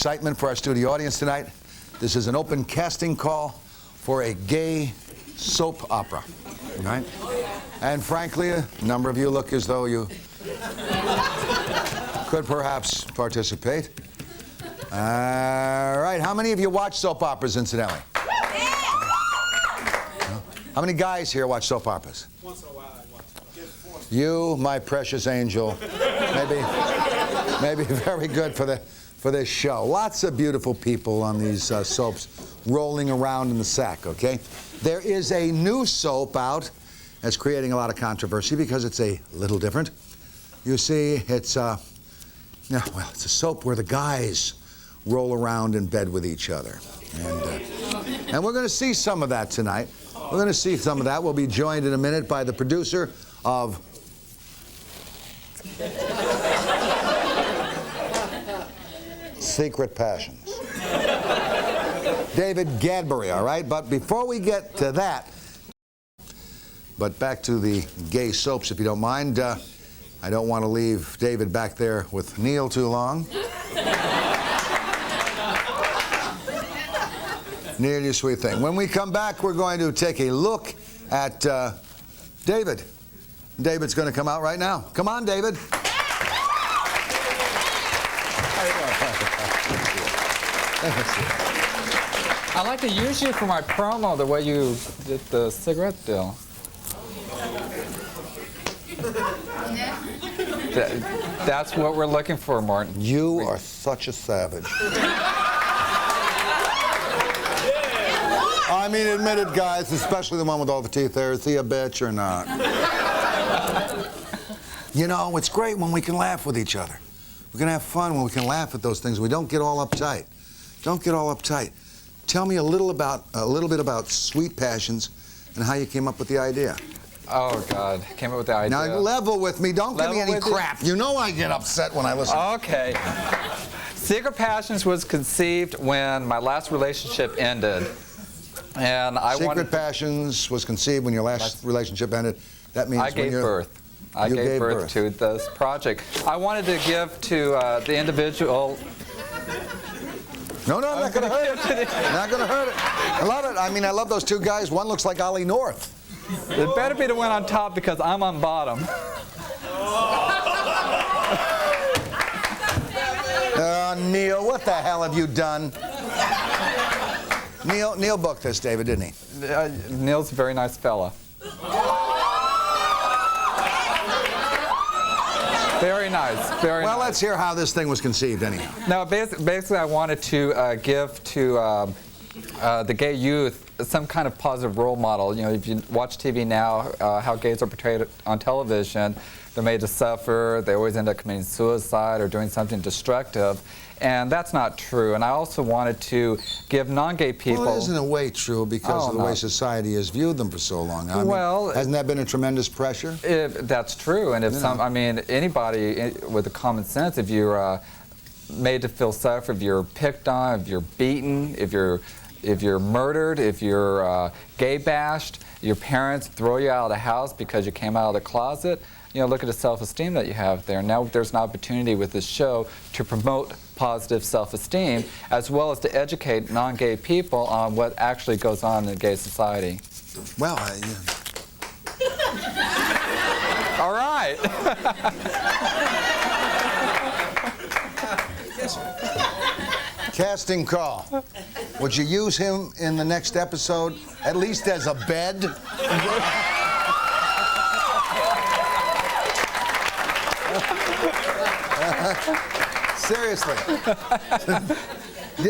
excitement for our studio audience tonight. This is an open casting call for a gay soap opera, right? And frankly, a number of you look as though you could perhaps participate. All right, how many of you watch soap operas, incidentally? How many guys here watch soap operas? Once in a while I watch. You, my precious angel, maybe very good for this show. Lots of beautiful people on these soaps rolling around in the sack, okay? There is a new soap out that's creating a lot of controversy because it's a little different. You see, it's it's a soap where the guys roll around in bed with each other. And we're going to see some of that tonight. We're going to see some of that. We'll be joined in a minute by the producer of Secret Passions, David Gadberry, all right? But before we get to that, but back to the gay soaps, if you don't mind. I don't want to leave David back there with Neil too long. Neil, you sweet thing. When we come back, we're going to take a look at David. David's going to come out right now. Come on, David. I'd like to use you for my promo the way you did the cigarette deal. That's what we're looking for, Morton. You are such a savage. I mean, admit it, guys, especially the one with all the teeth there. Is he a bitch or not? You know, it's great when we can laugh with each other. We can have fun when we can laugh at those things. We don't get all uptight. Don't get all uptight. Tell me a little bit about Sweet Passions and how you came up with the idea. Oh, God. Came up with the idea. Now, level with me. Don't give me any crap. You know I get upset when I listen. Okay. Secret Passions was conceived when my last relationship ended. And Secret Passions was conceived when your last relationship ended. That means I gave birth. I gave birth to this project. I wanted to give to the individual. No, I'm not going to hurt it. Not going to hurt it. I love it. I mean, I love those two guys. One looks like Ollie North. It better be the one on top because I'm on bottom. Neil, what the hell have you done? Neil booked this, David, didn't he? Neil's a very nice fella. Very nice. Very well, nice. Let's hear how this thing was conceived, anyhow. No, basically, I wanted to give to the gay youth some kind of positive role model. You know, if you watch TV now, how gays are portrayed on television, they're made to suffer. They always end up committing suicide or doing something destructive. And that's not true. And I also wanted to give non-gay people... Well, it isn't in a way true because of the way society has viewed them for so long. I mean, hasn't that been a tremendous pressure? That's true. And if anybody with a common sense, if you're made to feel suffer, if you're picked on, if you're beaten, if you're murdered, if you're gay bashed, your parents throw you out of the house because you came out of the closet, you know, look at the self-esteem that you have there. Now there's an opportunity with this show to promote positive self-esteem as well as to educate non-gay people on what actually goes on in gay society. Well, All right. Casting call. Would you use him in the next episode, at least as a bed? Seriously.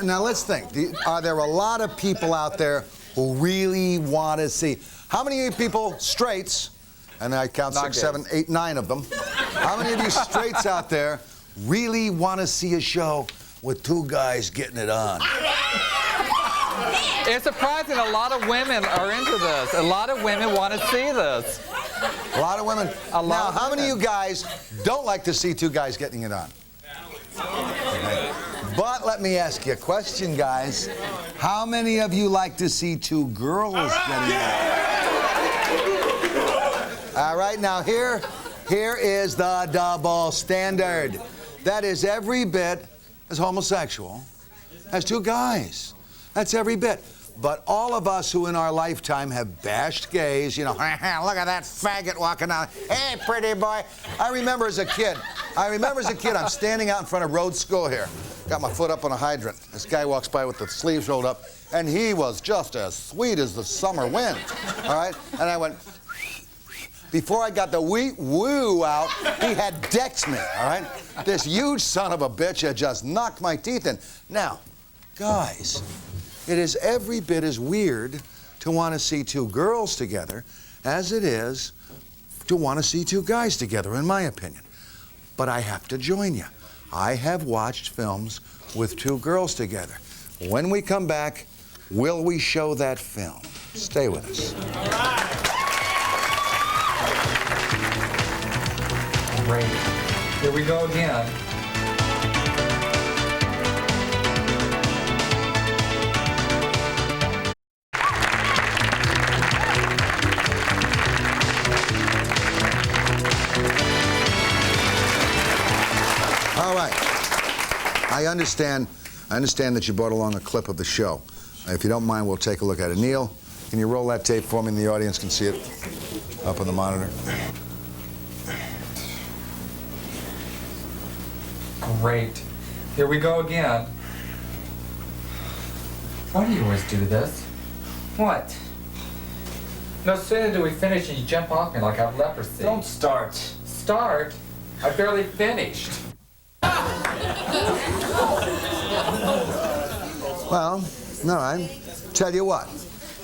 Now let's think. Are there a lot of people out there who really want to see? How many people, straights, and I count 6, 7, 8, 9 of them. How many of you straights out there really want to see a show with two guys getting it on? It's surprising a lot of women are into this. A lot of women want to see this. A lot of women. Now, how many of you guys don't like to see two guys getting it on? Okay. But let me ask you a question, guys. How many of you like to see two girls getting it on? All right, now here is the double standard. That is every bit as homosexual as two guys. That's every bit. But all of us who in our lifetime have bashed gays, you know, look at that faggot walking down. Hey, pretty boy. I remember as a kid, I'm standing out in front of Road School here. Got my foot up on a hydrant. This guy walks by with the sleeves rolled up, and he was just as sweet as the summer wind, all right? And I went, before I got the woo out, he had decked me, all right? This huge son of a bitch had just knocked my teeth in. Now, guys, it is every bit as weird to want to see two girls together as it is to want to see two guys together, in my opinion. But I have to join you. I have watched films with two girls together. When we come back, will we show that film? Stay with us. All right. Great. Here we go again. All right. I understand that you brought along a clip of the show. If you don't mind, we'll take a look at it. Neil, can you roll that tape for me and the audience can see it up on the monitor? Great. Here we go again. Why do you always do this? What? No sooner do we finish and you jump off me like I have leprosy. Don't start. Start? I barely finished. Well, all right. Tell you what,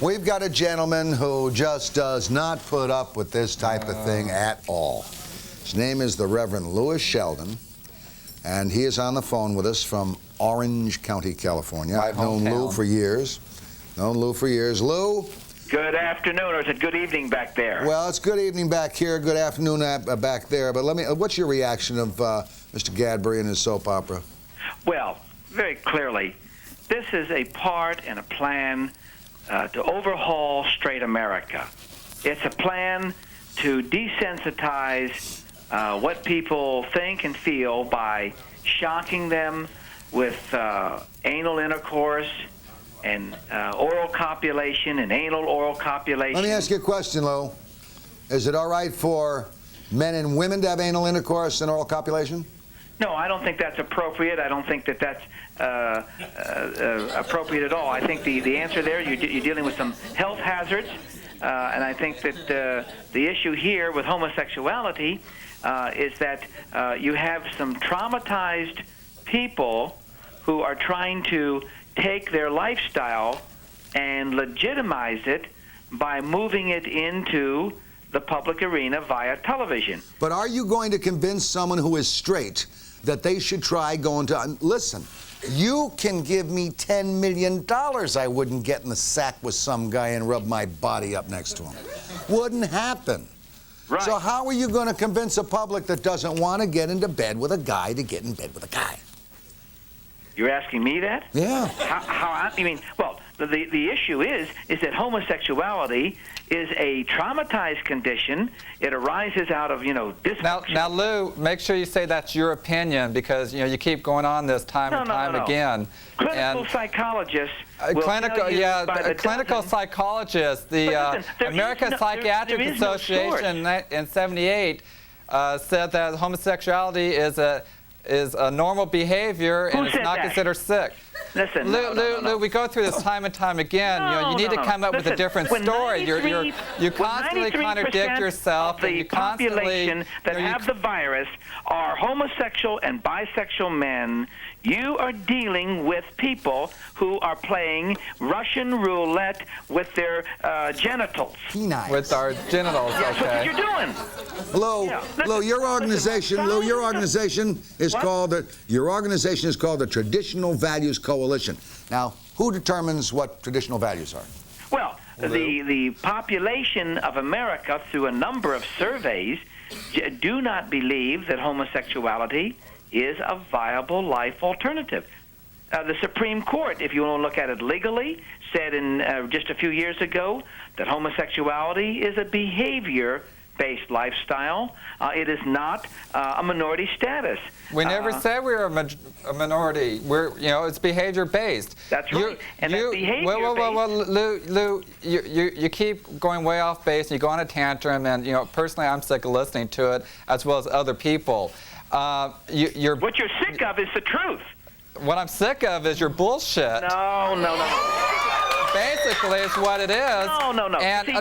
we've got a gentleman who just does not put up with this type of thing at all. His name is the Reverend Louis Sheldon, and he is on the phone with us from Orange County, California. I've known Lou for years. Lou? Good afternoon, or is it good evening back there? Well, it's good evening back here, good afternoon back there. But what's your reaction of Mr. Gadberry and his soap opera? Well, very clearly, this is a part and a plan to overhaul straight America. It's a plan to desensitize what people think and feel by shocking them with anal intercourse and oral copulation and anal oral copulation. Let me ask you a question, Lou. Is it all right for men and women to have anal intercourse and oral copulation? No, I don't think that's appropriate. I don't think that that's appropriate at all. I think the answer there, you're dealing with some health hazards, and I think that the issue here with homosexuality is that you have some traumatized people who are trying to take their lifestyle and legitimize it by moving it into the public arena via television. But are you going to convince someone who is straight that they should try going to... Listen, you can give me $10 million I wouldn't get in the sack with some guy and rub my body up next to him. Wouldn't happen. Right. So how are you going to convince a public that doesn't want to get into bed with a guy to get in bed with a guy? You're asking me that? Yeah. I mean, well, the issue is that homosexuality is a traumatized condition. It arises out of, dysfunction. Now, Lou, make sure you say that's your opinion because, you keep going on this time and time again. Clinical psychologists clinical psychologists, the American Psychiatric Association in '78 said that homosexuality is a normal behavior and it's not considered sick. Listen, Lou, we go through this time and time again. You need to come up with a different story. You constantly contradict yourself. The population that have the virus are homosexual and bisexual men. You are dealing with people who are playing Russian roulette with their genitals. With our genitals, That's what you're doing. Lou, your organization is called the Traditional Values Coalition. Now, who determines what traditional values are? Well, the population of America, through a number of surveys, do not believe that homosexuality is a viable life alternative. The Supreme Court, if you want to look at it legally, said in just a few years ago that homosexuality is a behavior based lifestyle. It is not a minority status. We never said we were a minority. It's behavior based. That's right. That behavior Lou, you keep going way off base, and you go on a tantrum, and personally, I'm sick of listening to it, as well as other people. What you're sick of is the truth. What I'm sick of is your bullshit. No. Basically, it's what it is. No. And See,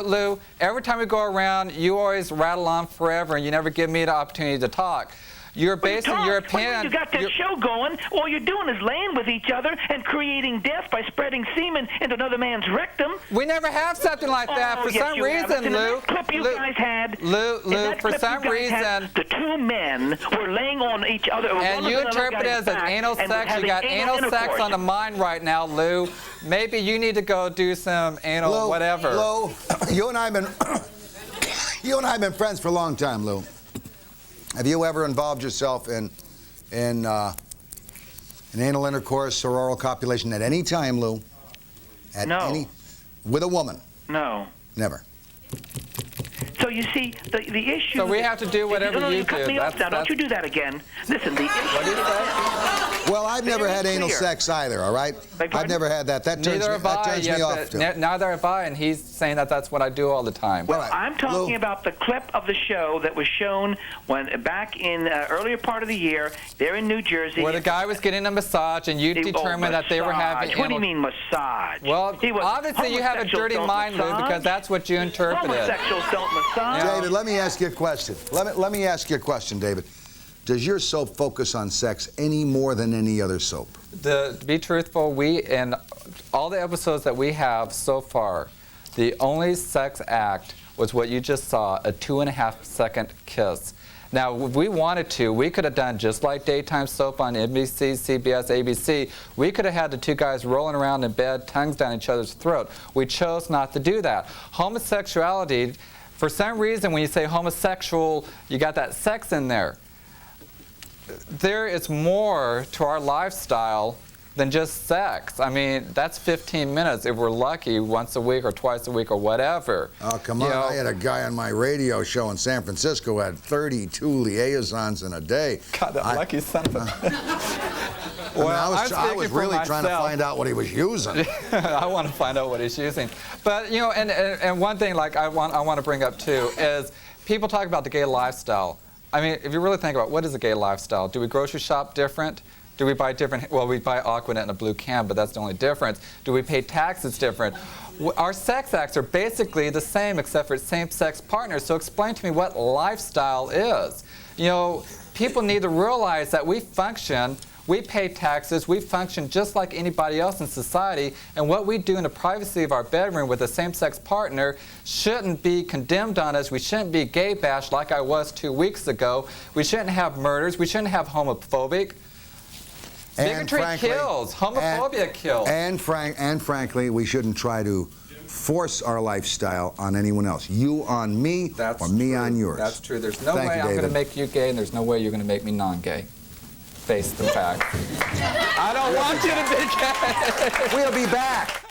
Lou. Every time we go around, you always rattle on forever, and you never give me the opportunity to talk. You're basing your opinion. You got this show going. All you're doing is laying with each other and creating death by spreading semen into another man's rectum. We never have something like that. For some reason, Lou. Clip you guys had. Lou, for some reason. The two men were laying on each other. And you interpret it as an anal sex. You got anal sex on the mind right now, Lou. Maybe you need to go do some anal whatever. Lou, you and I have been friends for a long time, Lou. Have you ever involved yourself in anal intercourse or oral copulation at any time, Lou? No. With a woman? No. Never. So you see, the issue... So we have to do whatever you do. Cut me off now. Don't you do that again. Listen, the issue... What do you say? Well, I've never had anal sex either, all right? I've never had that. That turns me off, too. Neither have I, and he's saying that that's what I do all the time. Well, I'm talking about the clip of the show that was shown back in earlier part of the year. They're in New Jersey. Where the guy was getting a massage, and you determined that they were having anal... What do you mean massage? Well, obviously you have a dirty mind, Lou, because that's what you interpreted. Homosexuals don't massage. David, let me ask you a question. Let me ask you a question, David. Does your soap focus on sex any more than any other soap? To be truthful, in all the episodes that we have so far, the only sex act was what you just saw, a 2.5-second kiss. Now, if we wanted to, we could have done just like daytime soap on NBC, CBS, ABC. We could have had the two guys rolling around in bed, tongues down each other's throat. We chose not to do that. Homosexuality, for some reason, when you say homosexual, you got that sex in there. There is more to our lifestyle than just sex. I mean, that's 15 minutes if we're lucky, once a week or twice a week or whatever. Oh, come on. I had a guy on my radio show in San Francisco who had 32 liaisons in a day. God, that lucky son of a... Well, I was really trying to find out what he was using. I want to find out what he's using. But, and one thing I want to bring up, too, is people talk about the gay lifestyle. I mean, if you really think about what is a gay lifestyle, do we grocery shop different? Do we buy different? Well, we buy Aquanet in a blue can, but that's the only difference. Do we pay taxes different? Our sex acts are basically the same except for same-sex partners. So explain to me what lifestyle is. People need to realize that we function, we pay taxes, we function just like anybody else in society, and what we do in the privacy of our bedroom with a same-sex partner shouldn't be condemned on us. We shouldn't be gay bashed like I was 2 weeks ago. We shouldn't have murders. We shouldn't have homophobic. Bigotry kills. Homophobia kills. And frankly, we shouldn't try to force our lifestyle on anyone else. You on me, or me on yours. That's true. There's no way I'm going to make you gay, and there's no way you're going to make me non-gay. Face the fact. I don't want you to be gay. We'll be back.